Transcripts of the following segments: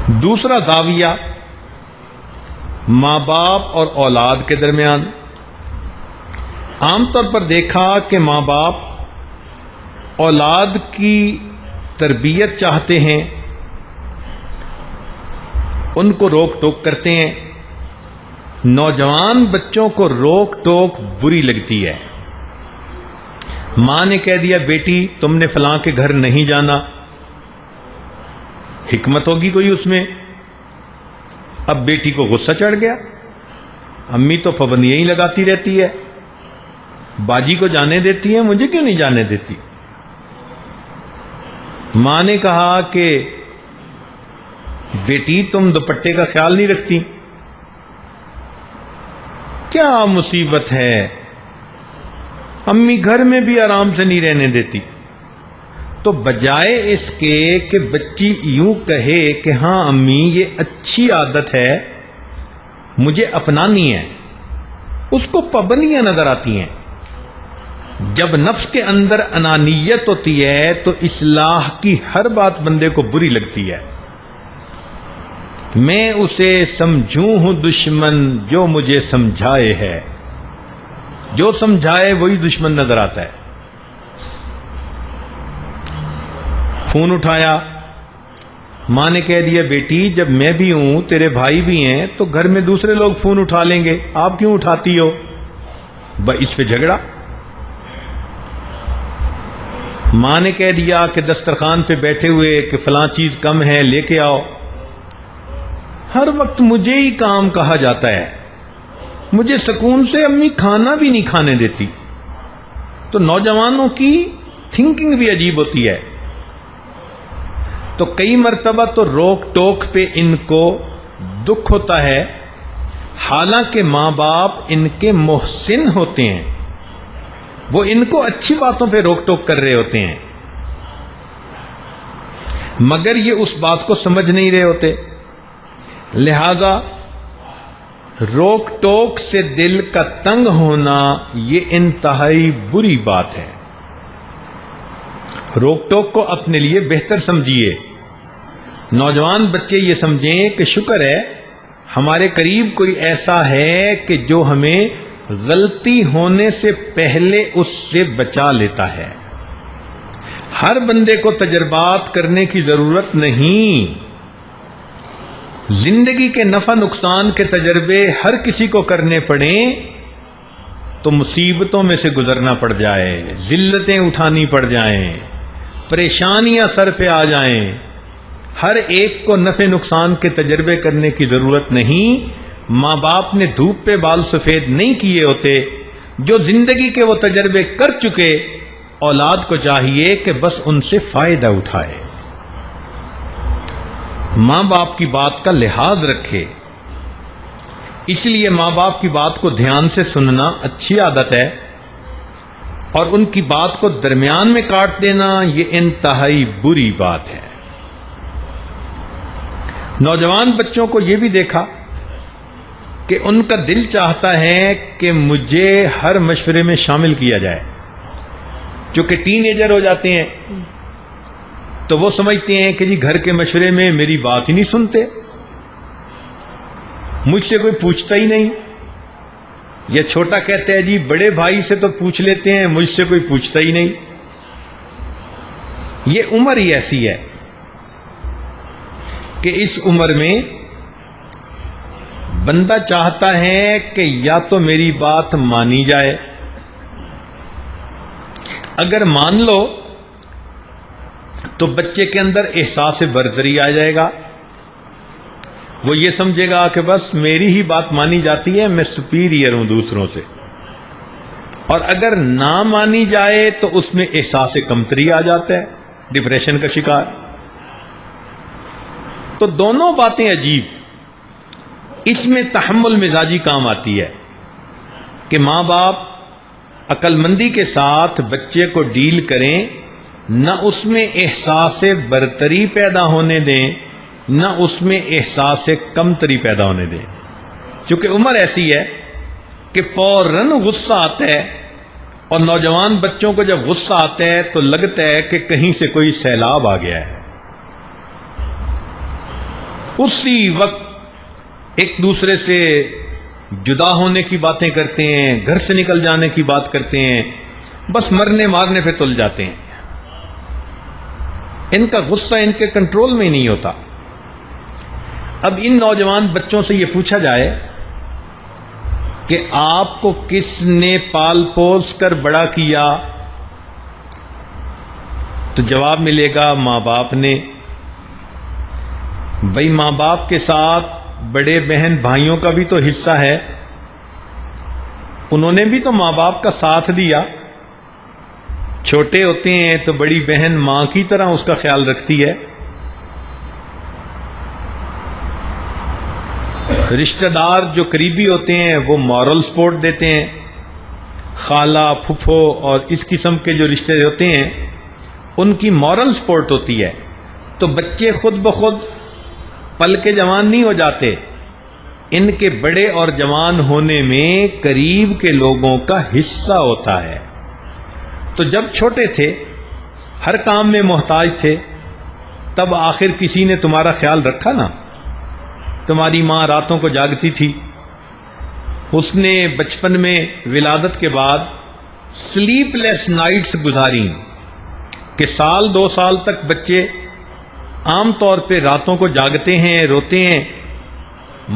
دوسرا زاویہ ماں باپ اور اولاد کے درمیان. عام طور پر دیکھا کہ ماں باپ اولاد کی تربیت چاہتے ہیں، ان کو روک ٹوک کرتے ہیں. نوجوان بچوں کو روک ٹوک بری لگتی ہے. ماں نے کہہ دیا بیٹی تم نے فلاں کے گھر نہیں جانا، حکمت ہوگی کوئی اس میں. اب بیٹی کو غصہ چڑھ گیا، امی تو پابندیاں ہی لگاتی رہتی ہے، باجی کو جانے دیتی ہے، مجھے کیوں نہیں جانے دیتی. ماں نے کہا کہ بیٹی تم دوپٹے کا خیال نہیں رکھتی. کیا مصیبت ہے، امی گھر میں بھی آرام سے نہیں رہنے دیتی. تو بجائے اس کے کہ بچی یوں کہے کہ ہاں امی یہ اچھی عادت ہے مجھے اپنانی ہے، اس کو پابندیاں نظر آتی ہیں. جب نفس کے اندر انانیت ہوتی ہے تو اصلاح کی ہر بات بندے کو بری لگتی ہے. میں اسے سمجھوں ہوں دشمن جو مجھے سمجھائے ہے، جو سمجھائے وہی دشمن نظر آتا ہے. فون اٹھایا، ماں نے کہہ دیا بیٹی جب میں بھی ہوں تیرے بھائی بھی ہیں تو گھر میں دوسرے لوگ فون اٹھا لیں گے، آپ کیوں اٹھاتی ہو؟ اس پہ جھگڑا. ماں نے کہہ دیا کہ دسترخوان پہ بیٹھے ہوئے کہ فلاں چیز کم ہے لے کے آؤ. ہر وقت مجھے ہی کام کہا جاتا ہے، مجھے سکون سے امی کھانا بھی نہیں کھانے دیتی. تو نوجوانوں کی تھنکنگ بھی عجیب ہوتی ہے. تو کئی مرتبہ تو روک ٹوک پہ ان کو دکھ ہوتا ہے، حالانکہ ماں باپ ان کے محسن ہوتے ہیں، وہ ان کو اچھی باتوں پہ روک ٹوک کر رہے ہوتے ہیں، مگر یہ اس بات کو سمجھ نہیں رہے ہوتے. لہذا روک ٹوک سے دل کا تنگ ہونا یہ انتہائی بری بات ہے. روک ٹوک کو اپنے لیے بہتر سمجھیے. نوجوان بچے یہ سمجھیں کہ شکر ہے ہمارے قریب کوئی ایسا ہے کہ جو ہمیں غلطی ہونے سے پہلے اس سے بچا لیتا ہے. ہر بندے کو تجربات کرنے کی ضرورت نہیں. زندگی کے نفع نقصان کے تجربے ہر کسی کو کرنے پڑیں تو مصیبتوں میں سے گزرنا پڑ جائے، ذلتیں اٹھانی پڑ جائیں، پریشانیاں سر پہ آ جائیں، ہر ایک کو نفع نقصان کے تجربے کرنے کی ضرورت نہیں. ماں باپ نے دھوپ پہ بال سفید نہیں کیے ہوتے. جو زندگی کے وہ تجربے کر چکے، اولاد کو چاہیے کہ بس ان سے فائدہ اٹھائے، ماں باپ کی بات کا لحاظ رکھے. اس لیے ماں باپ کی بات کو دھیان سے سننا اچھی عادت ہے، اور ان کی بات کو درمیان میں کاٹ دینا یہ انتہائی بری بات ہے. نوجوان بچوں کو یہ بھی دیکھا کہ ان کا دل چاہتا ہے کہ مجھے ہر مشورے میں شامل کیا جائے. چونکہ ٹین ایجر ہو جاتے ہیں تو وہ سمجھتے ہیں کہ جی گھر کے مشورے میں میری بات ہی نہیں سنتے، مجھ سے کوئی پوچھتا ہی نہیں. یا چھوٹا کہتا ہے جی بڑے بھائی سے تو پوچھ لیتے ہیں، مجھ سے کوئی پوچھتا ہی نہیں. یہ عمر ہی ایسی ہے کہ اس عمر میں بندہ چاہتا ہے کہ یا تو میری بات مانی جائے، اگر مان لو تو بچے کے اندر احساس برتری آ جائے گا. وہ یہ سمجھے گا کہ بس میری ہی بات مانی جاتی ہے، میں سپیریئر ہوں دوسروں سے. اور اگر نہ مانی جائے تو اس میں احساس کمتری آ جاتا ہے، ڈپریشن کا شکار. تو دونوں باتیں عجیب. اس میں تحمل مزاجی کام آتی ہے کہ ماں باپ عقل مندی کے ساتھ بچے کو ڈیل کریں، نہ اس میں احساس برتری پیدا ہونے دیں، نہ اس میں احساس کمتری پیدا ہونے دیں. چونکہ عمر ایسی ہے کہ فوراً غصہ آتا ہے، اور نوجوان بچوں کو جب غصہ آتا ہے تو لگتا ہے کہ کہیں سے کوئی سیلاب آ گیا ہے. اسی وقت ایک دوسرے سے جدا ہونے کی باتیں کرتے ہیں، گھر سے نکل جانے کی بات کرتے ہیں، بس مرنے مارنے پہ تل جاتے ہیں. ان کا غصہ ان کے کنٹرول میں نہیں ہوتا. اب ان نوجوان بچوں سے یہ پوچھا جائے کہ آپ کو کس نے پال پوس کر بڑا کیا، تو جواب ملے گا ماں باپ نے. بھائی ماں باپ کے ساتھ بڑے بہن بھائیوں کا بھی تو حصہ ہے، انہوں نے بھی تو ماں باپ کا ساتھ دیا. چھوٹے ہوتے ہیں تو بڑی بہن ماں کی طرح اس کا خیال رکھتی ہے. رشتہ دار جو قریبی ہوتے ہیں وہ مورل سپورٹ دیتے ہیں. خالہ پھپھو اور اس قسم کے جو رشتے ہوتے ہیں ان کی مورل سپورٹ ہوتی ہے. تو بچے خود بخود پل کے جوان نہیں ہو جاتے، ان کے بڑے اور جوان ہونے میں قریب کے لوگوں کا حصہ ہوتا ہے. تو جب چھوٹے تھے ہر کام میں محتاج تھے، تب آخر کسی نے تمہارا خیال رکھا نا. تمہاری ماں راتوں کو جاگتی تھی، اس نے بچپن میں ولادت کے بعد سلیپ لیس نائٹس گزاری کہ سال 2 سال تک بچے عام طور پہ راتوں کو جاگتے ہیں، روتے ہیں.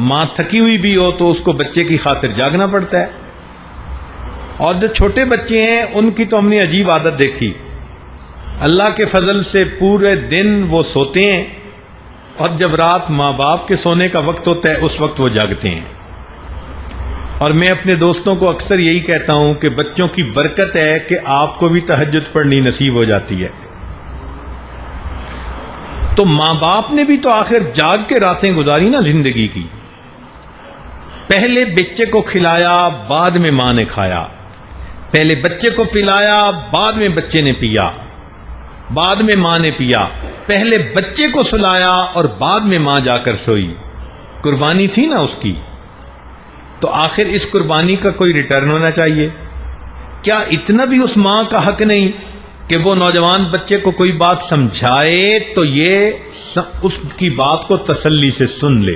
ماں تھکی ہوئی بھی ہو تو اس کو بچے کی خاطر جاگنا پڑتا ہے. اور جو چھوٹے بچے ہیں ان کی تو ہم نے عجیب عادت دیکھی، اللہ کے فضل سے پورے دن وہ سوتے ہیں اور جب رات ماں باپ کے سونے کا وقت ہوتا ہے اس وقت وہ جاگتے ہیں. اور میں اپنے دوستوں کو اکثر یہی کہتا ہوں کہ بچوں کی برکت ہے کہ آپ کو بھی تہجد پڑھنی نصیب ہو جاتی ہے. تو ماں باپ نے بھی تو آخر جاگ کے راتیں گزاری نا زندگی کی. پہلے بچے کو کھلایا بعد میں ماں نے کھایا، پہلے بچے کو پلایا بعد میں بچے نے پیا، بعد میں ماں نے پیا. پہلے بچے کو سلایا اور بعد میں ماں جا کر سوئی. قربانی تھی نا اس کی. تو آخر اس قربانی کا کوئی ریٹرن ہونا چاہیے. کیا اتنا بھی اس ماں کا حق نہیں کہ وہ نوجوان بچے کو کوئی بات سمجھائے تو یہ اس کی بات کو تسلی سے سن لے؟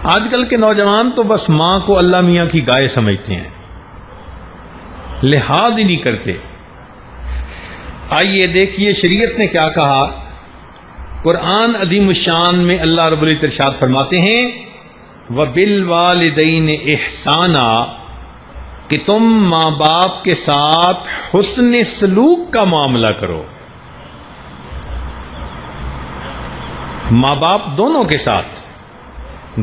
آج کل کے نوجوان تو بس ماں کو اللہ میاں کی گائے سمجھتے ہیں، لحاظ ہی نہیں کرتے. آئیے دیکھیے شریعت نے کیا کہا. قرآن عظیم الشان میں اللہ رب العزت ارشاد فرماتے ہیں وَبِالْوَالِدَيْنِ احسانا، کہ تم ماں باپ کے ساتھ حسن سلوک کا معاملہ کرو. ماں باپ دونوں کے ساتھ.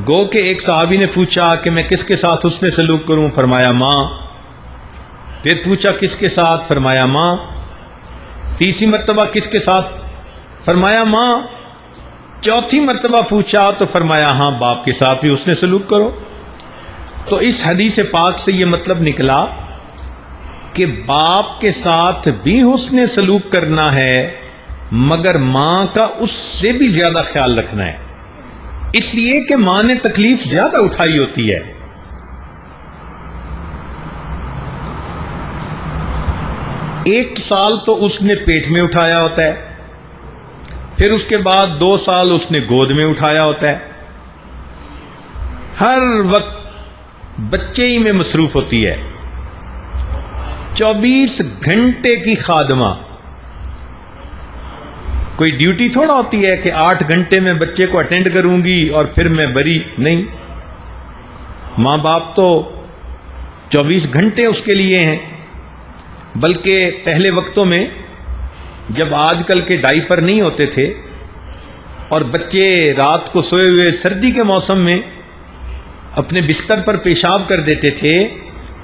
گو کہ ایک صحابی نے پوچھا کہ میں کس کے ساتھ حسن سلوک کروں؟ فرمایا ماں. پھر پوچھا کس کے ساتھ؟ فرمایا ماں. تیسری مرتبہ کس کے ساتھ؟ فرمایا ماں. چوتھی مرتبہ پوچھا تو فرمایا ہاں باپ کے ساتھ بھی حسن سلوک کرو. تو اس حدیث پاک سے یہ مطلب نکلا کہ باپ کے ساتھ بھی حسن سلوک کرنا ہے مگر ماں کا اس سے بھی زیادہ خیال رکھنا ہے، اس لیے کہ ماں نے تکلیف زیادہ اٹھائی ہوتی ہے. 1 سال تو اس نے پیٹ میں اٹھایا ہوتا ہے، پھر اس کے بعد 2 سال اس نے گود میں اٹھایا ہوتا ہے. ہر وقت بچے ہی میں مصروف ہوتی ہے. 24 گھنٹے کی خادمہ. کوئی ڈیوٹی تھوڑا ہوتی ہے کہ 8 گھنٹے میں بچے کو اٹینڈ کروں گی اور پھر میں بری نہیں. ماں باپ تو 24 گھنٹے اس کے لیے ہیں. بلکہ پہلے وقتوں میں جب آج کل کے ڈائپر نہیں ہوتے تھے اور بچے رات کو سوئے ہوئے سردی کے موسم میں اپنے بستر پر پیشاب کر دیتے تھے،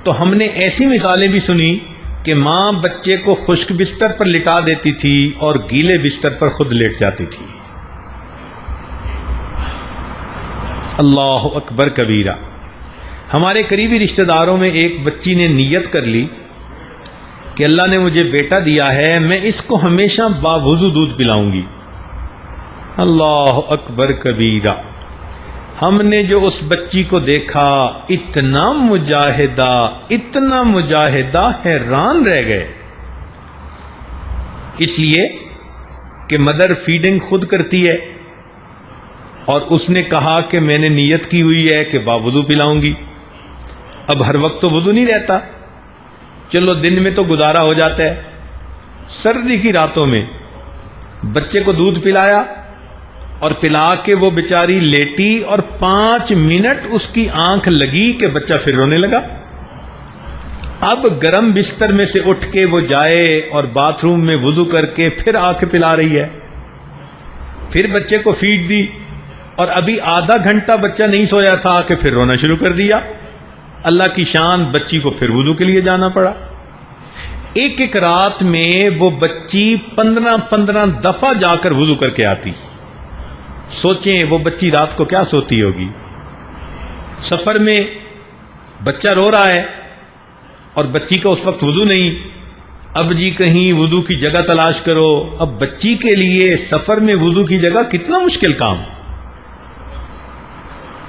تو ہم نے ایسی مثالیں بھی سنی کہ ماں بچے کو خشک بستر پر لٹا دیتی تھی اور گیلے بستر پر خود لیٹ جاتی تھی. اللہ اکبر کبیرہ. ہمارے قریبی رشتہ داروں میں ایک بچی نے نیت کر لی کہ اللہ نے مجھے بیٹا دیا ہے، میں اس کو ہمیشہ باوضو دودھ پلاؤں گی. اللہ اکبر کبیرہ. ہم نے جو اس بچی کو دیکھا اتنا مجاہدہ حیران رہ گئے. اس لیے کہ مدر فیڈنگ خود کرتی ہے، اور اس نے کہا کہ میں نے نیت کی ہوئی ہے کہ باوضو پلاؤں گی. اب ہر وقت تو وضو نہیں رہتا، چلو دن میں تو گزارا ہو جاتا ہے. سردی کی راتوں میں بچے کو دودھ پلایا اور پلا کے وہ بیچاری لیٹی اور 5 منٹ اس کی آنکھ لگی کہ بچہ پھر رونے لگا. اب گرم بستر میں سے اٹھ کے وہ جائے اور باتھ روم میں وضو کر کے پھر آ کے پلا رہی ہے. پھر بچے کو فیڈ دی اور ابھی آدھا گھنٹہ بچہ نہیں سویا تھا کہ پھر رونا شروع کر دیا. اللہ کی شان، بچی کو پھر وضو کے لیے جانا پڑا. ایک ایک رات میں وہ بچی 15 دفعہ جا کر وضو کر کے آتی. سوچیں وہ بچی رات کو کیا سوتی ہوگی. سفر میں بچہ رو رہا ہے اور بچی کا اس وقت وضو نہیں. اب جی کہیں وضو کی جگہ تلاش کرو. اب بچی کے لیے سفر میں وضو کی جگہ کتنا مشکل کام.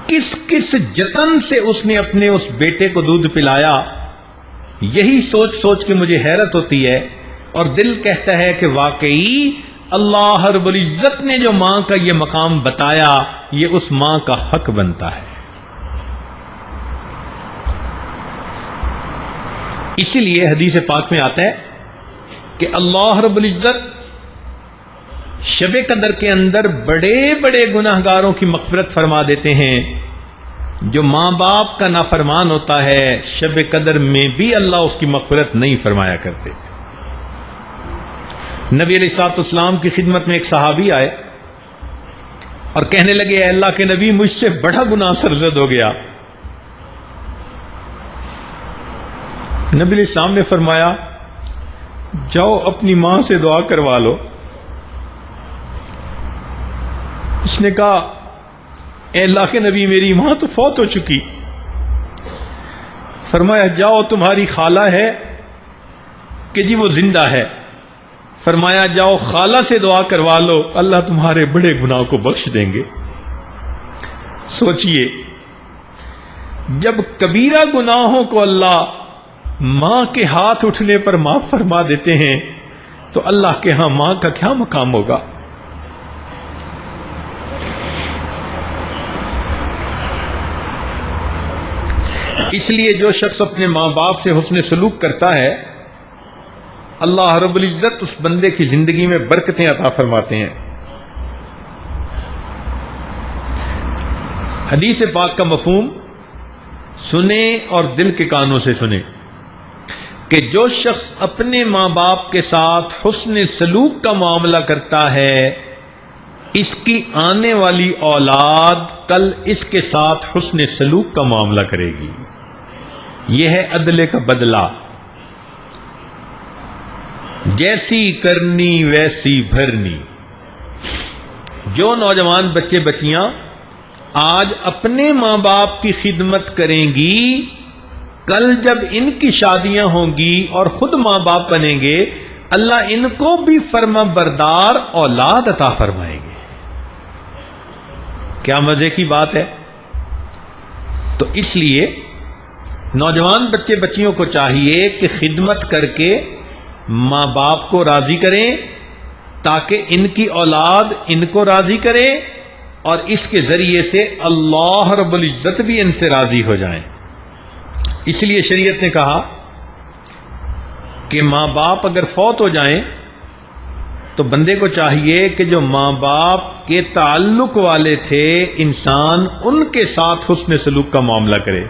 کس کس جتن سے اس نے اپنے اس بیٹے کو دودھ پلایا. یہی سوچ سوچ کے مجھے حیرت ہوتی ہے اور دل کہتا ہے کہ واقعی اللہ رب العزت نے جو ماں کا یہ مقام بتایا، یہ اس ماں کا حق بنتا ہے. اسی لیے حدیث پاک میں آتا ہے کہ اللہ رب العزت شب قدر کے اندر بڑے بڑے گناہگاروں کی مغفرت فرما دیتے ہیں. جو ماں باپ کا نافرمان ہوتا ہے شب قدر میں بھی اللہ اس کی مغفرت نہیں فرمایا کرتے. نبی علیہ الصلوۃ والسلام کی خدمت میں ایک صحابی آئے اور کہنے لگے اے اللہ کے نبی، مجھ سے بڑا گناہ سرزد ہو گیا. نبی علیہ السلام نے فرمایا جاؤ اپنی ماں سے دعا کروا لو. اس نے کہا اے اللہ کے نبی، میری ماں تو فوت ہو چکی. فرمایا جاؤ تمہاری خالہ ہے کہ جی وہ زندہ ہے. فرمایا جاؤ خالہ سے دعا کروا لو، اللہ تمہارے بڑے گناہ کو بخش دیں گے. سوچئے جب کبیرہ گناہوں کو اللہ ماں کے ہاتھ اٹھنے پر معاف فرما دیتے ہیں تو اللہ کے ہاں ماں کا کیا مقام ہوگا. اس لیے جو شخص اپنے ماں باپ سے حسن سلوک کرتا ہے اللہ رب العزت اس بندے کی زندگی میں برکتیں عطا فرماتے ہیں. حدیث پاک کا مفہوم سنیں اور دل کے کانوں سے سنیں کہ جو شخص اپنے ماں باپ کے ساتھ حسن سلوک کا معاملہ کرتا ہے اس کی آنے والی اولاد کل اس کے ساتھ حسن سلوک کا معاملہ کرے گی. یہ ہے عدل کا بدلہ. جیسی کرنی ویسی بھرنی. جو نوجوان بچے بچیاں آج اپنے ماں باپ کی خدمت کریں گی کل جب ان کی شادیاں ہوں گی اور خود ماں باپ بنیں گے اللہ ان کو بھی فرما بردار اولاد عطا فرمائیں گے. کیا مزے کی بات ہے. تو اس لیے نوجوان بچے بچیوں کو چاہیے کہ خدمت کر کے ماں باپ کو راضی کریں تاکہ ان کی اولاد ان کو راضی کرے اور اس کے ذریعے سے اللہ رب العزت بھی ان سے راضی ہو جائیں. اس لیے شریعت نے کہا کہ ماں باپ اگر فوت ہو جائیں تو بندے کو چاہیے کہ جو ماں باپ کے تعلق والے تھے انسان ان کے ساتھ حسن سلوک کا معاملہ کرے.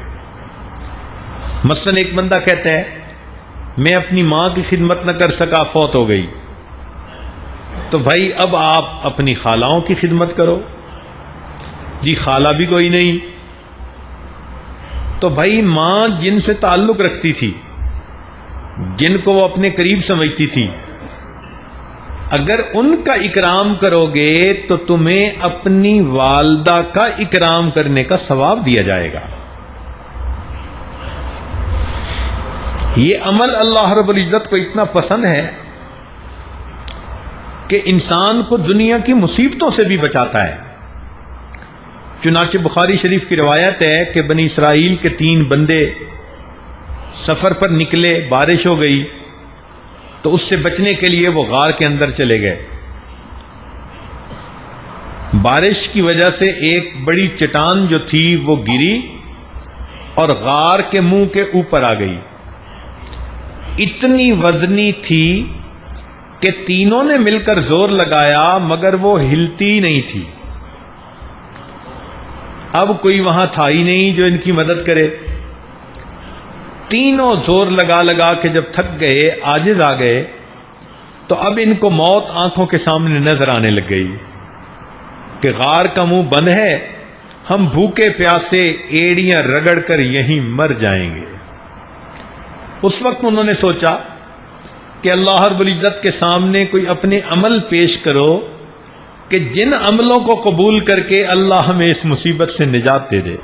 مثلا ایک بندہ کہتا ہے میں اپنی ماں کی خدمت نہ کر سکا، فوت ہو گئی، تو بھائی اب آپ اپنی خالہوں کی خدمت کرو. جی خالہ بھی کوئی نہیں، تو بھائی ماں جن سے تعلق رکھتی تھی، جن کو وہ اپنے قریب سمجھتی تھی، اگر ان کا اکرام کرو گے تو تمہیں اپنی والدہ کا اکرام کرنے کا ثواب دیا جائے گا. یہ عمل اللہ رب العزت کو اتنا پسند ہے کہ انسان کو دنیا کی مصیبتوں سے بھی بچاتا ہے. چنانچہ بخاری شریف کی روایت ہے کہ بنی اسرائیل کے 3 بندے سفر پر نکلے، بارش ہو گئی تو اس سے بچنے کے لیے وہ غار کے اندر چلے گئے. بارش کی وجہ سے ایک بڑی چٹان جو تھی وہ گری اور غار کے منہ کے اوپر آ گئی. اتنی وزنی تھی کہ تینوں نے مل کر زور لگایا مگر وہ ہلتی نہیں تھی. اب کوئی وہاں تھا ہی نہیں جو ان کی مدد کرے. تینوں زور لگا لگا کے جب تھک گئے، عاجز آ گئے، تو اب ان کو موت آنکھوں کے سامنے نظر آنے لگ گئی کہ غار کا منہ بند ہے، ہم بھوکے پیاسے ایڑیاں رگڑ کر یہیں مر جائیں گے. اس وقت انہوں نے سوچا کہ اللہ رب العزت کے سامنے کوئی اپنے عمل پیش کرو کہ جن عملوں کو قبول کر کے اللہ ہمیں اس مصیبت سے نجات دے دے.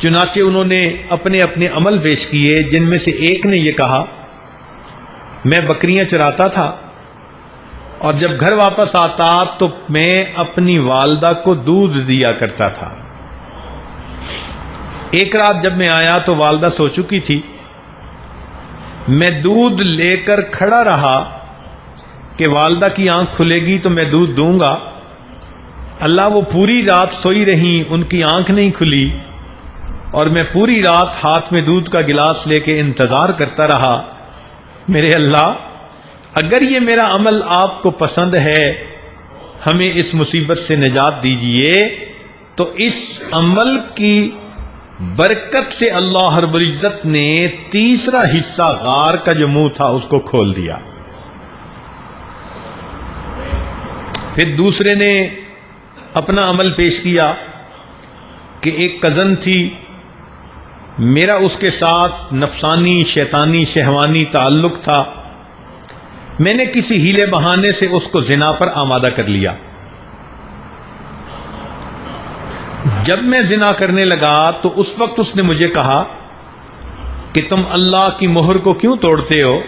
چنانچہ انہوں نے اپنے اپنے عمل پیش کیے، جن میں سے ایک نے یہ کہا، میں بکریاں چراتا تھا اور جب گھر واپس آتا تو میں اپنی والدہ کو دودھ دیا کرتا تھا. ایک رات جب میں آیا تو والدہ سو چکی تھی. میں دودھ لے کر کھڑا رہا کہ والدہ کی آنکھ کھلے گی تو میں دودھ دوں گا. اللہ وہ پوری رات سوئی رہیں، ان کی آنکھ نہیں کھلی اور میں پوری رات ہاتھ میں دودھ کا گلاس لے کے انتظار کرتا رہا. میرے اللہ، اگر یہ میرا عمل آپ کو پسند ہے، ہمیں اس مصیبت سے نجات دیجئے. تو اس عمل کی برکت سے اللہ رب العزت نے تیسرا حصہ غار کا جو منہ تھا اس کو کھول دیا. پھر دوسرے نے اپنا عمل پیش کیا کہ ایک کزن تھی، میرا اس کے ساتھ نفسانی شیطانی شہوانی تعلق تھا. میں نے کسی ہیلے بہانے سے اس کو زنا پر آمادہ کر لیا. جب میں زنا کرنے لگا تو اس وقت اس نے مجھے کہا کہ تم اللہ کی مہر کو کیوں توڑتے ہو؟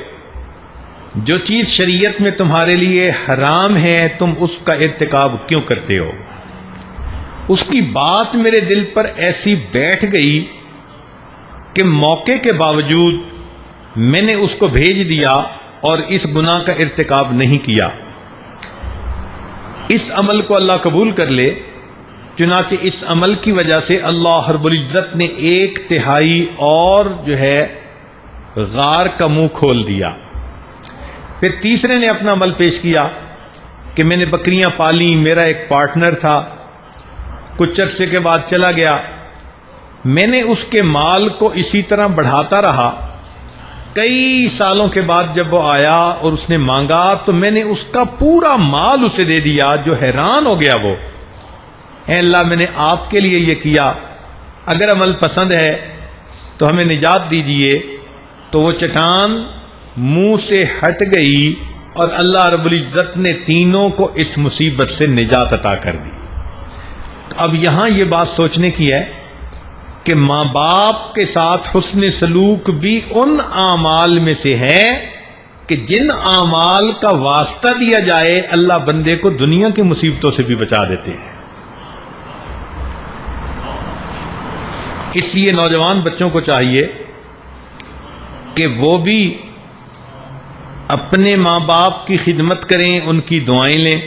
جو چیز شریعت میں تمہارے لیے حرام ہے تم اس کا ارتکاب کیوں کرتے ہو؟ اس کی بات میرے دل پر ایسی بیٹھ گئی کہ موقع کے باوجود میں نے اس کو بھیج دیا اور اس گناہ کا ارتکاب نہیں کیا. اس عمل کو اللہ قبول کر لے. چنانچہ اس عمل کی وجہ سے اللہ رب العزت نے 1/3 اور جو ہے غار کا منہ کھول دیا. پھر تیسرے نے اپنا عمل پیش کیا کہ میں نے بکریاں پالی، میرا ایک پارٹنر تھا، کچھ عرصے کے بعد چلا گیا. میں نے اس کے مال کو اسی طرح بڑھاتا رہا. کئی سالوں کے بعد جب وہ آیا اور اس نے مانگا تو میں نے اس کا پورا مال اسے دے دیا. جو حیران ہو گیا وہ، اے اللہ میں نے آپ کے لیے یہ کیا، اگر عمل پسند ہے تو ہمیں نجات دیجیے. تو وہ چٹان منہ سے ہٹ گئی اور اللہ رب العزت نے تینوں کو اس مصیبت سے نجات عطا کر دی. اب یہاں یہ بات سوچنے کی ہے کہ ماں باپ کے ساتھ حسن سلوک بھی ان اعمال میں سے ہے کہ جن اعمال کا واسطہ دیا جائے اللہ بندے کو دنیا کی مصیبتوں سے بھی بچا دیتے ہیں. اس لیے نوجوان بچوں کو چاہیے کہ وہ بھی اپنے ماں باپ کی خدمت کریں، ان کی دعائیں لیں.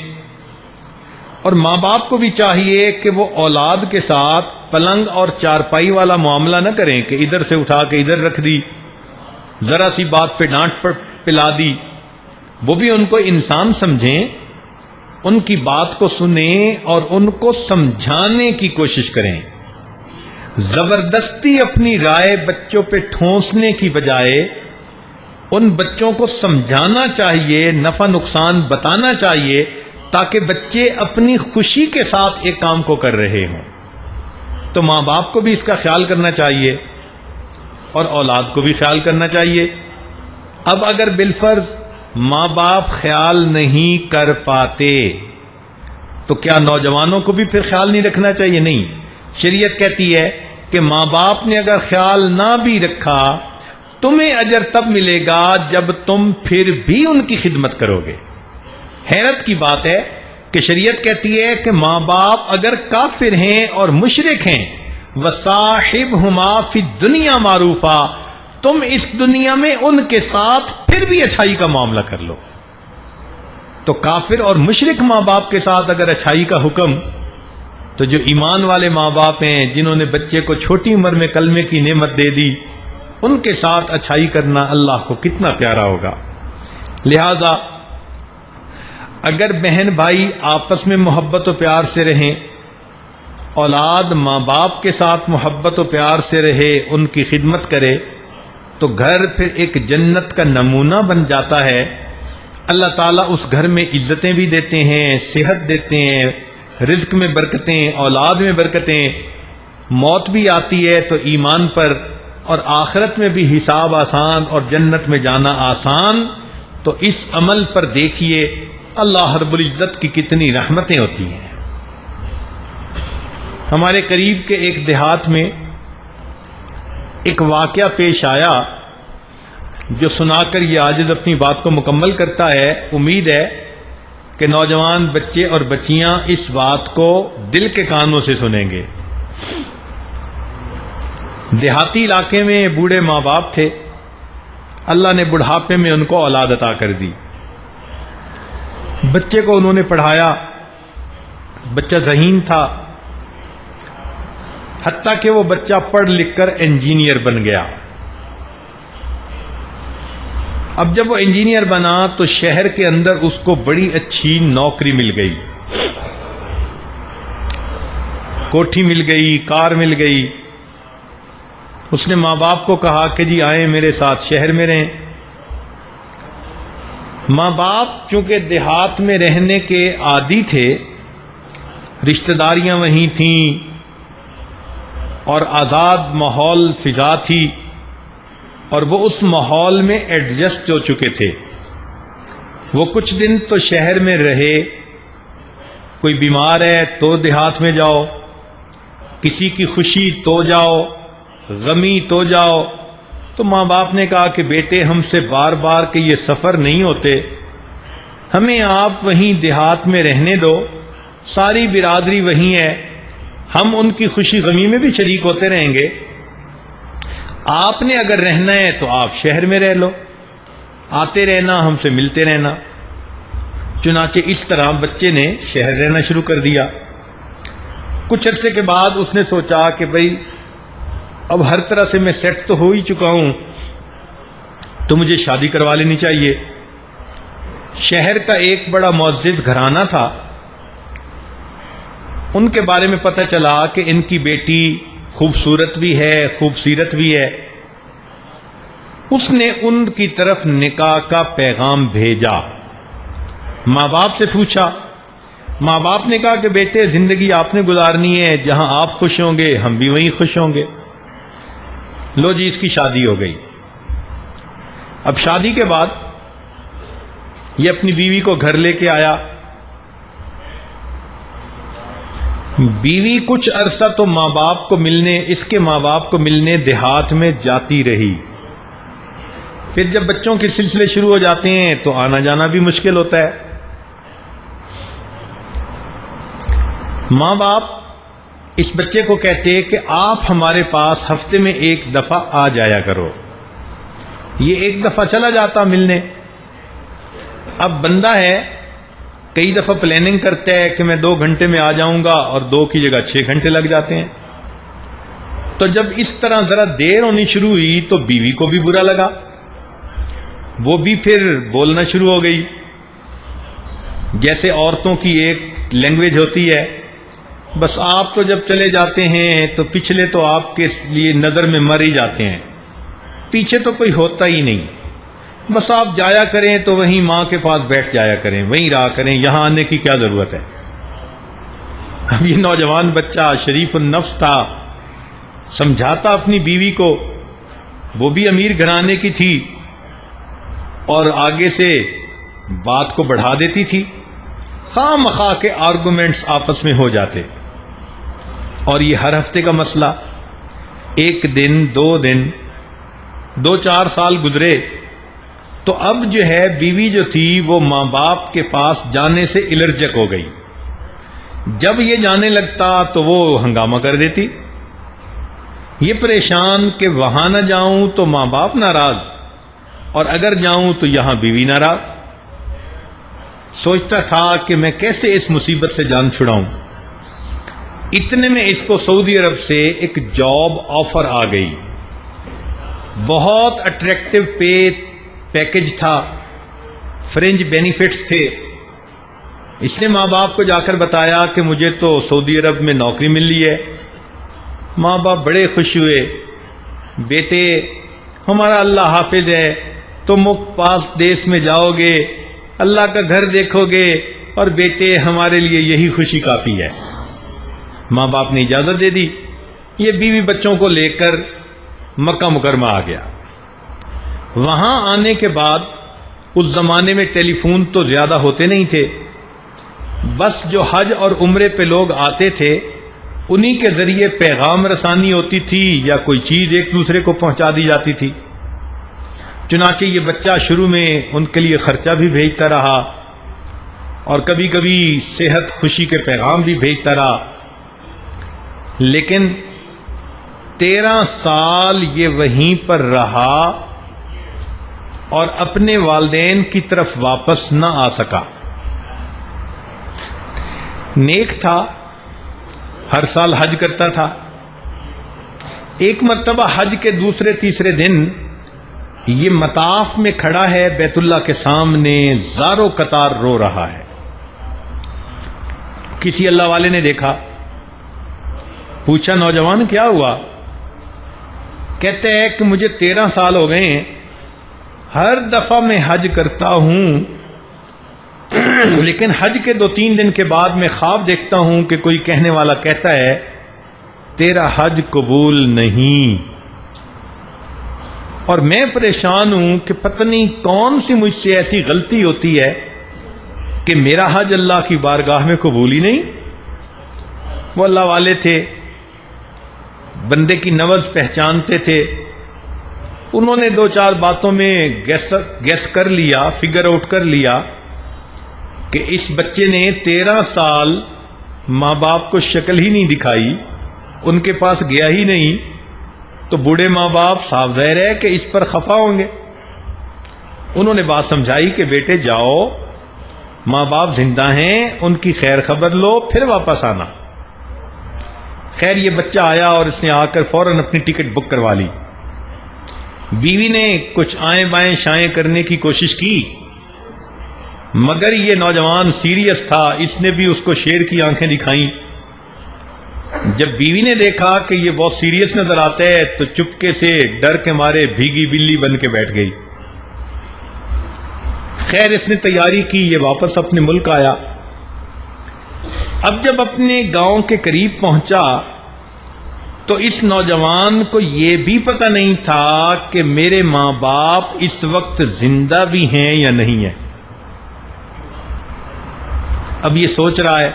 اور ماں باپ کو بھی چاہیے کہ وہ اولاد کے ساتھ پلنگ اور چارپائی والا معاملہ نہ کریں کہ ادھر سے اٹھا کے ادھر رکھ دی، ذرا سی بات پہ ڈانٹ پلا دی. وہ بھی ان کو انسان سمجھیں، ان کی بات کو سنیں اور ان کو سمجھانے کی کوشش کریں. زبردستی اپنی رائے بچوں پہ ٹھونسنے کی بجائے ان بچوں کو سمجھانا چاہیے، نفع نقصان بتانا چاہیے تاکہ بچے اپنی خوشی کے ساتھ ایک کام کو کر رہے ہوں. تو ماں باپ کو بھی اس کا خیال کرنا چاہیے اور اولاد کو بھی خیال کرنا چاہیے. اب اگر بالفرض ماں باپ خیال نہیں کر پاتے تو کیا نوجوانوں کو بھی پھر خیال نہیں رکھنا چاہیے؟ نہیں. شریعت کہتی ہے کہ ماں باپ نے اگر خیال نہ بھی رکھا تمہیں اجر تب ملے گا جب تم پھر بھی ان کی خدمت کرو گے. حیرت کی بات ہے کہ شریعت کہتی ہے کہ ماں باپ اگر کافر ہیں اور مشرک ہیں وَصَاحِبْهُمَا فِي الدُّنْيَا مَعْرُوفًا، تم اس دنیا میں ان کے ساتھ پھر بھی اچھائی کا معاملہ کر لو. تو کافر اور مشرک ماں باپ کے ساتھ اگر اچھائی کا حکم، تو جو ایمان والے ماں باپ ہیں جنہوں نے بچے کو چھوٹی عمر میں کلمے کی نعمت دے دی، ان کے ساتھ اچھائی کرنا اللہ کو کتنا پیارا ہوگا۔ لہذا اگر بہن بھائی آپس میں محبت و پیار سے رہیں، اولاد ماں باپ کے ساتھ محبت و پیار سے رہے، ان کی خدمت کرے، تو گھر پھر ایک جنت کا نمونہ بن جاتا ہے۔ اللہ تعالیٰ اس گھر میں عزتیں بھی دیتے ہیں، صحت دیتے ہیں، رزق میں برکتیں، اولاد میں برکتیں، موت بھی آتی ہے تو ایمان پر، اور آخرت میں بھی حساب آسان اور جنت میں جانا آسان۔ تو اس عمل پر دیکھیے اللہ رب العزت کی کتنی رحمتیں ہوتی ہیں۔ ہمارے قریب کے ایک دیہات میں ایک واقعہ پیش آیا جو سنا کر یہ عاجز اپنی بات کو مکمل کرتا ہے۔ امید ہے کہ نوجوان بچے اور بچیاں اس بات کو دل کے کانوں سے سنیں گے۔ دیہاتی علاقے میں بوڑھے ماں باپ تھے، اللہ نے بڑھاپے میں ان کو اولاد عطا کر دی۔ بچے کو انہوں نے پڑھایا، بچہ ذہین تھا، حتیٰ کہ وہ بچہ پڑھ لکھ کر انجینئر بن گیا۔ اب جب وہ انجینئر بنا تو شہر کے اندر اس کو بڑی اچھی نوکری مل گئی، کوٹھی مل گئی، کار مل گئی۔ اس نے ماں باپ کو کہا کہ جی آئیں میرے ساتھ شہر میں رہیں۔ ماں باپ چونکہ دیہات میں رہنے کے عادی تھے، رشتہ داریاں وہیں تھیں اور آزاد ماحول فضا تھی، اور وہ اس ماحول میں ایڈجسٹ ہو چکے تھے۔ وہ کچھ دن تو شہر میں رہے، کوئی بیمار ہے تو دیہات میں جاؤ، کسی کی خوشی تو جاؤ، غمی تو جاؤ۔ تو ماں باپ نے کہا کہ بیٹے ہم سے بار بار کہ یہ سفر نہیں ہوتے، ہمیں آپ وہیں دیہات میں رہنے دو، ساری برادری وہیں ہے، ہم ان کی خوشی غمی میں بھی شریک ہوتے رہیں گے۔ آپ نے اگر رہنا ہے تو آپ شہر میں رہ لو، آتے رہنا، ہم سے ملتے رہنا۔ چنانچہ اس طرح بچے نے شہر رہنا شروع کر دیا۔ کچھ عرصے کے بعد اس نے سوچا کہ بھئی اب ہر طرح سے میں سیٹ تو ہو ہی چکا ہوں، تو مجھے شادی کروا لینی چاہیے۔ شہر کا ایک بڑا معزز گھرانہ تھا، ان کے بارے میں پتہ چلا کہ ان کی بیٹی خوبصورت بھی ہے، خوبصیرت بھی ہے۔ اس نے ان کی طرف نکاح کا پیغام بھیجا، ماں باپ سے پوچھا۔ ماں باپ نے کہا کہ بیٹے زندگی آپ نے گزارنی ہے، جہاں آپ خوش ہوں گے ہم بھی وہیں خوش ہوں گے۔ لو جی اس کی شادی ہو گئی۔ اب شادی کے بعد یہ اپنی بیوی کو گھر لے کے آیا۔ بیوی کچھ عرصہ تو ماں باپ کو ملنے، اس کے ماں باپ کو ملنے دیہات میں جاتی رہی۔ پھر جب بچوں کے سلسلے شروع ہو جاتے ہیں تو آنا جانا بھی مشکل ہوتا ہے۔ ماں باپ اس بچے کو کہتے کہ آپ ہمارے پاس ہفتے میں ایک دفعہ آ جایا کرو۔ یہ ایک دفعہ چلا جاتا ملنے۔ اب بندہ ہے، کئی دفعہ پلاننگ کرتا ہے کہ میں 2 گھنٹے میں آ جاؤں گا، اور 2 کی جگہ 6 گھنٹے لگ جاتے ہیں۔ تو جب اس طرح ذرا دیر ہونی شروع ہوئی تو بیوی کو بھی برا لگا، وہ بھی پھر بولنا شروع ہو گئی۔ جیسے عورتوں کی ایک لینگویج ہوتی ہے، بس آپ تو جب چلے جاتے ہیں تو پچھلے تو آپ کے لیے نظر میں مر ہی جاتے ہیں، پیچھے تو کوئی ہوتا ہی نہیں، بس آپ جایا کریں تو وہیں ماں کے پاس بیٹھ جایا کریں، وہیں رہا کریں، یہاں آنے کی کیا ضرورت ہے۔ اب یہ نوجوان بچہ شریف النفس تھا، سمجھاتا اپنی بیوی کو، وہ بھی امیر گھرانے کی تھی اور آگے سے بات کو بڑھا دیتی تھی، خواہ مخواہ کے آرگومنٹس آپس میں ہو جاتے، اور یہ ہر ہفتے کا مسئلہ۔ 1 دن 2 دن 2-4 سال گزرے تو اب جو ہے بیوی جو تھی وہ ماں باپ کے پاس جانے سے الرجک ہو گئی۔ جب یہ جانے لگتا تو وہ ہنگامہ کر دیتی، یہ پریشان کہ وہاں نہ جاؤں تو ماں باپ ناراض، اور اگر جاؤں تو یہاں بیوی ناراض۔ سوچتا تھا کہ میں کیسے اس مصیبت سے جان چھڑاؤں۔ اتنے میں اس کو سعودی عرب سے ایک جاب آفر آ گئی، بہت اٹریکٹیو پیکج تھا، فرنج بینیفٹس تھے۔ اس نے ماں باپ کو جا کر بتایا کہ مجھے تو سعودی عرب میں نوکری مل لی ہے۔ ماں باپ بڑے خوش ہوئے، بیٹے ہمارا اللہ حافظ ہے، تم پاس دیس میں جاؤ گے، اللہ کا گھر دیکھو گے، اور بیٹے ہمارے لیے یہی خوشی کافی ہے۔ ماں باپ نے اجازت دے دی، یہ بیوی بچوں کو لے کر مکہ مکرمہ آ گیا۔ وہاں آنے کے بعد اس زمانے میں ٹیلی فون تو زیادہ ہوتے نہیں تھے، بس جو حج اور عمرے پہ لوگ آتے تھے انہی کے ذریعے پیغام رسانی ہوتی تھی یا کوئی چیز ایک دوسرے کو پہنچا دی جاتی تھی۔ چنانچہ یہ بچہ شروع میں ان کے لیے خرچہ بھی بھیجتا رہا اور کبھی کبھی صحت خوشی کے پیغام بھی بھیجتا رہا، لیکن 13 سال یہ وہیں پر رہا اور اپنے والدین کی طرف واپس نہ آ سکا۔ نیک تھا، ہر سال حج کرتا تھا۔ ایک مرتبہ حج کے دوسرے تیسرے دن یہ مطاف میں کھڑا ہے، بیت اللہ کے سامنے زارو قطار رو رہا ہے۔ کسی اللہ والے نے دیکھا، پوچھا نوجوان کیا ہوا؟ کہتے ہیں کہ مجھے 13 سال ہو گئے ہیں، ہر دفعہ میں حج کرتا ہوں، لیکن حج کے 2-3 دن کے بعد میں خواب دیکھتا ہوں کہ کوئی کہنے والا کہتا ہے تیرا حج قبول نہیں، اور میں پریشان ہوں کہ پتہ نہیں کون سی مجھ سے ایسی غلطی ہوتی ہے کہ میرا حج اللہ کی بارگاہ میں قبول ہی نہیں۔ وہ اللہ والے تھے، بندے کی نبض پہچانتے تھے، انہوں نے 2-4 باتوں میں گیس کر لیا، فگر آؤٹ کر لیا کہ اس بچے نے 13 سال ماں باپ کو شکل ہی نہیں دکھائی، ان کے پاس گیا ہی نہیں، تو بوڑھے ماں باپ صاف ظاہر ہے کہ اس پر خفا ہوں گے۔ انہوں نے بات سمجھائی کہ بیٹے جاؤ، ماں باپ زندہ ہیں، ان کی خیر خبر لو، پھر واپس آنا۔ خیر یہ بچہ آیا اور اس نے آ کر فوراً اپنی ٹکٹ بک کروا لی۔ بیوی نے کچھ آئیں بائیں شائیں کرنے کی کوشش کی، مگر یہ نوجوان سیریس تھا، اس نے بھی اس کو شیر کی آنکھیں دکھائیں۔ جب بیوی نے دیکھا کہ یہ بہت سیریس نظر آتا ہے تو چپکے سے ڈر کے مارے بھیگی بلی بن کے بیٹھ گئی۔ خیر اس نے تیاری کی، یہ واپس اپنے ملک آیا۔ اب جب اپنے گاؤں کے قریب پہنچا تو اس نوجوان کو یہ بھی پتہ نہیں تھا کہ میرے ماں باپ اس وقت زندہ بھی ہیں یا نہیں ہیں۔ اب یہ سوچ رہا ہے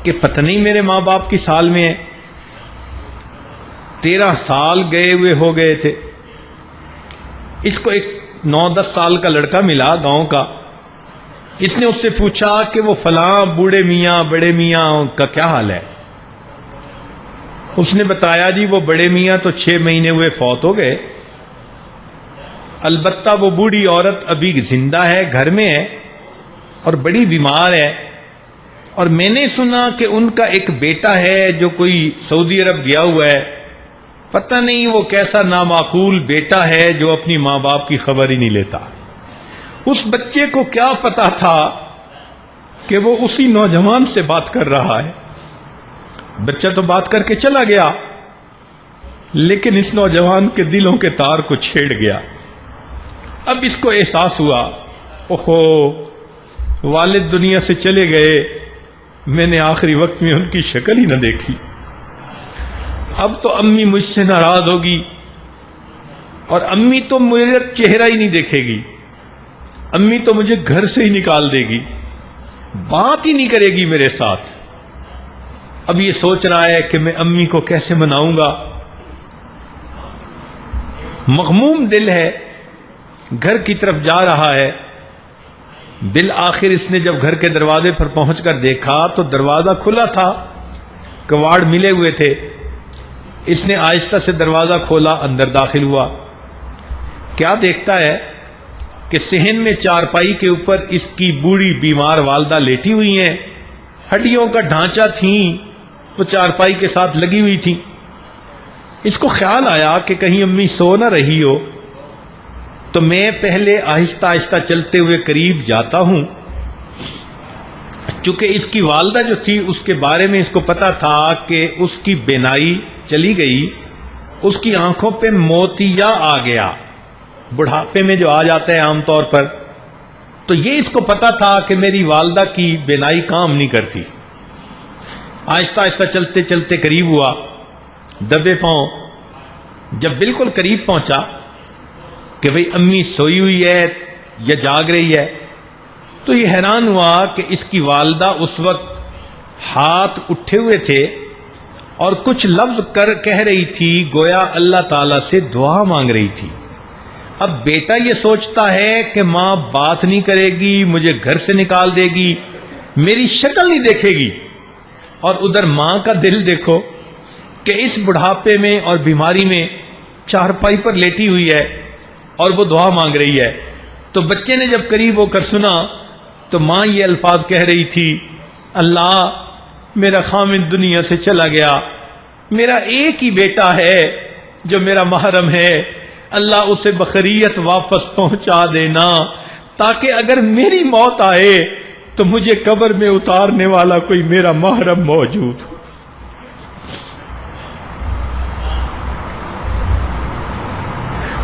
کہ پتہ نہیں میرے ماں باپ کی سال میں ہے، 13 سال گئے ہوئے ہو گئے تھے۔ اس کو ایک 9-10 سال کا لڑکا ملا گاؤں کا، اس نے اس سے پوچھا کہ وہ فلاں بوڑھے میاں بڑے میاں کا کیا حال ہے؟ اس نے بتایا جی وہ بڑے میاں تو 6 مہینے ہوئے فوت ہو گئے، البتہ وہ بوڑھی عورت ابھی زندہ ہے، گھر میں ہے اور بڑی بیمار ہے، اور میں نے سنا کہ ان کا ایک بیٹا ہے جو کوئی سعودی عرب گیا ہوا ہے، پتہ نہیں وہ کیسا نامعقول بیٹا ہے جو اپنی ماں باپ کی خبر ہی نہیں لیتا۔ اس بچے کو کیا پتا تھا کہ وہ اسی نوجوان سے بات کر رہا ہے۔ بچہ تو بات کر کے چلا گیا، لیکن اس نوجوان کے دلوں کے تار کو چھیڑ گیا۔ اب اس کو احساس ہوا، اوہو والد دنیا سے چلے گئے، میں نے آخری وقت میں ان کی شکل ہی نہ دیکھی، اب تو امی مجھ سے ناراض ہوگی، اور امی تو میرا چہرہ ہی نہیں دیکھے گی، امی تو مجھے گھر سے ہی نکال دے گی، بات ہی نہیں کرے گی میرے ساتھ۔ اب یہ سوچ رہا ہے کہ میں امی کو کیسے مناؤں گا، مغموم دل ہے، گھر کی طرف جا رہا ہے۔ بالآخر اس نے جب گھر کے دروازے پر پہنچ کر دیکھا تو دروازہ کھلا تھا، کواڑ ملے ہوئے تھے۔ اس نے آہستہ سے دروازہ کھولا، اندر داخل ہوا۔ کیا دیکھتا ہے کہ صحن میں چارپائی کے اوپر اس کی بوڑھی بیمار والدہ لیٹی ہوئی ہیں، ہڈیوں کا ڈھانچہ تھیں، وہ چارپائی کے ساتھ لگی ہوئی تھیں۔ اس کو خیال آیا کہ کہیں امی سو نہ رہی ہو، تو میں پہلے آہستہ آہستہ چلتے ہوئے قریب جاتا ہوں۔ چونکہ اس کی والدہ جو تھی اس کے بارے میں اس کو پتا تھا کہ اس کی بینائی چلی گئی، اس کی آنکھوں پہ موتیا آ گیا، بڑھاپے میں جو آ جاتا ہے عام طور پر، تو یہ اس کو پتا تھا کہ میری والدہ کی بینائی کام نہیں کرتی۔ آہستہ آہستہ چلتے چلتے قریب ہوا، دبے پاؤں جب بالکل قریب پہنچا کہ بھئی امی سوئی ہوئی ہے یا جاگ رہی ہے، تو یہ حیران ہوا کہ اس کی والدہ اس وقت ہاتھ اٹھے ہوئے تھے اور کچھ لفظ کہہ رہی تھی، گویا اللہ تعالیٰ سے دعا مانگ رہی تھی۔ اب بیٹا یہ سوچتا ہے کہ ماں بات نہیں کرے گی، مجھے گھر سے نکال دے گی، میری شکل نہیں دیکھے گی، اور ادھر ماں کا دل دیکھو کہ اس بڑھاپے میں اور بیماری میں چارپائی پر لیٹی ہوئی ہے اور وہ دعا مانگ رہی ہے۔ تو بچے نے جب قریب ہو کر سنا تو ماں یہ الفاظ کہہ رہی تھی، اللہ میرا خامد دنیا سے چلا گیا، میرا ایک ہی بیٹا ہے جو میرا محرم ہے، اللہ اسے بخیریت واپس پہنچا دینا، تاکہ اگر میری موت آئے تو مجھے قبر میں اتارنے والا کوئی میرا محرم موجود ہو۔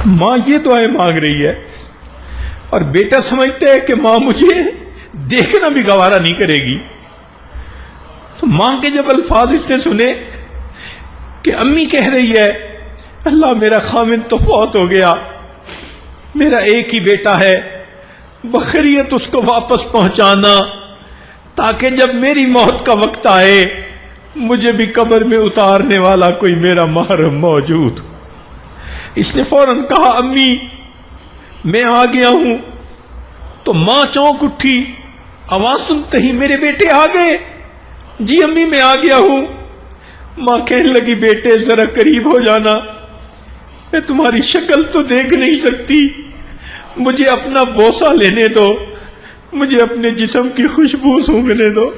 ماں یہ دعائیں مانگ رہی ہے اور بیٹا سمجھتا ہے کہ ماں مجھے دیکھنا بھی گوارا نہیں کرے گی۔ تو ماں کے جب الفاظ اس نے سنے کہ امی کہہ رہی ہے، اللہ میرا خامد تو فوت ہو گیا، میرا ایک ہی بیٹا ہے، بخیریت اس کو واپس پہنچانا، تاکہ جب میری موت کا وقت آئے مجھے بھی قبر میں اتارنے والا کوئی میرا محرم موجود ہو۔ اس نے فوراً کہا، امی میں آ گیا ہوں۔ تو ماں چونک اٹھی، آواز سنتے ہی میرے بیٹے آ گئے۔ جی امی میں آ گیا ہوں۔ ماں کہنے لگی، بیٹے ذرا قریب ہو جانا، میں تمہاری شکل تو دیکھ نہیں سکتی، مجھے اپنا بوسہ لینے دو، مجھے اپنے جسم کی خوشبو سونگھنے دو۔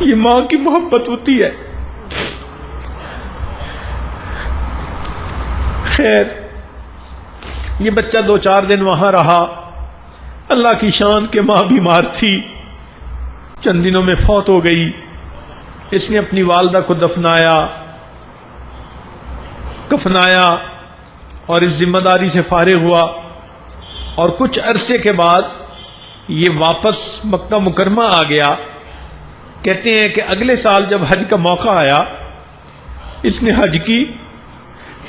یہ ماں کی محبت ہوتی ہے۔ خیر یہ بچہ 2-4 دن وہاں رہا، اللہ کی شان کہ ماں بیمار تھی، چند دنوں میں فوت ہو گئی۔ اس نے اپنی والدہ کو دفنایا، کفنایا اور اس ذمہ داری سے فارغ ہوا، اور کچھ عرصے کے بعد یہ واپس مکہ مکرمہ آ گیا۔ کہتے ہیں کہ اگلے سال جب حج کا موقع آیا، اس نے حج کی،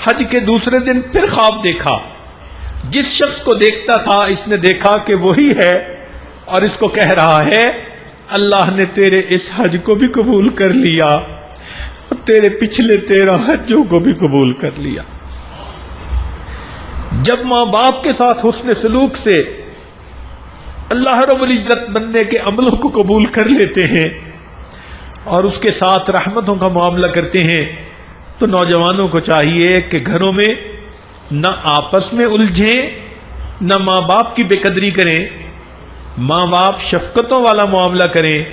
حج کے دوسرے دن پھر خواب دیکھا۔ جس شخص کو دیکھتا تھا اس نے دیکھا کہ وہی ہے، اور اس کو کہہ رہا ہے، اللہ نے تیرے اس حج کو بھی قبول کر لیا اور تیرے پچھلے 13 حجوں کو بھی قبول کر لیا۔ جب ماں باپ کے ساتھ حسن سلوک سے اللہ رب العزت بندے کے عملوں کو قبول کر لیتے ہیں اور اس کے ساتھ رحمتوں کا معاملہ کرتے ہیں، تو نوجوانوں کو چاہیے کہ گھروں میں نہ آپس میں الجھیں، نہ ماں باپ کی بے قدری کریں، ماں باپ شفقتوں والا معاملہ کریں،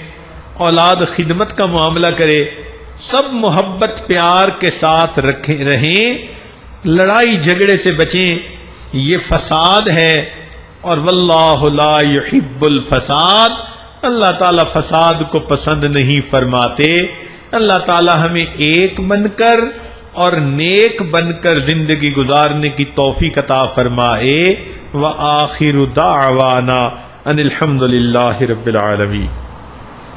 اولاد خدمت کا معاملہ کرے، سب محبت پیار کے ساتھ رہیں، لڑائی جھگڑے سے بچیں، یہ فساد ہے، اور واللہ لا يحب الفساد، اللہ تعالیٰ فساد کو پسند نہیں فرماتے۔ اللہ تعالیٰ ہمیں ایک بن کر اور نیک بن کر زندگی گزارنے کی توفیق عطا فرمائے۔ وآخر دعوانا ان الحمد للہ رب العالمین۔